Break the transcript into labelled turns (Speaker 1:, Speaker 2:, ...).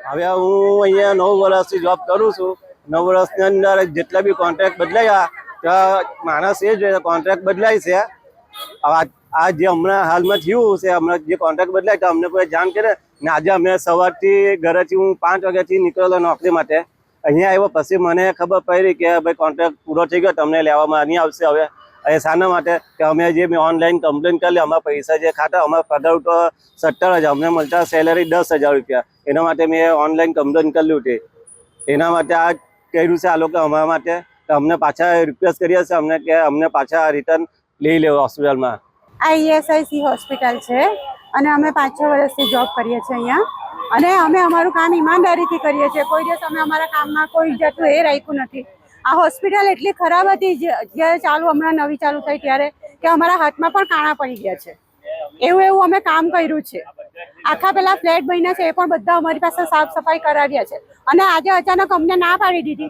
Speaker 1: હવે હું અહીંયા 9 વર્ષથી જોબ કરું છું. 9 વર્ષની અંદર જેટલા બી કોન્ટ્રાક્ટ બદલાયા ત્યાં માણસ એ જ કોન્ટ્રાક્ટ બદલાય છે. આ જે હમણાં હાલમાં થયું છે, હમણાં જે કોન્ટ્રાક્ટ બદલાય તો અમને કોઈ જાણ કરે ને. આજે અમને સવારથી ઘરેથી હું 5 વાગ્યાથી નીકળેલો નોકરી માટે. અહીંયા આવ્યો પછી મને ખબર પડી કે ભાઈ કોન્ટ્રાક્ટ પૂરો થઈ ગયો, તમને લેવામાં નહીં આવશે. હવે એ શાના માટે કે અમે જે મેં ઓનલાઈન કમ્પ્લેન કરી, અમારા પૈસા જે ખાતા અમારા પગાર તો 17,000, અમને મળતા સેલેરી 10,000 રૂપિયા. એના માટે મેં ઓનલાઈન કમ્પ્લેન કરેલું હતી. એના માટે આ કર્યું છે આ લોકો અમારા માટે. અમને પાછા રિક્વેસ્ટ કરીએ છીએ અમને કે અમને પાછા રિટર્ન લઈ લેવો હોસ્પિટલમાં.
Speaker 2: આ ESIC હોસ્પિટલ છે અને અમે 5-6 વર્ષથી જોબ કરીએ છીએ અહીંયા. અને અમે અમારું કામ ઈમાનદારીથી કરીએ છીએ. કોઈ દિવસ અમે અમારા કામમાં કોઈ જાતનું એ રાખ્યું નથી. આ હોસ્પિટલ એટલી ખરાબ હતી જ્યારે ચાલુ હમણાં નવી ચાલુ થઈ ત્યારે કે અમારા હાથમાં પણ કાણા પડી ગયા છે. એવું અમે કામ કર્યું છે. આખા પેલા ફ્લેટ બન્યા છે એ પણ બધા અમારી પાસે સાફ સફાઈ કરાવ્યા છે. અને આજે અચાનક અમને ના પાડી દીધી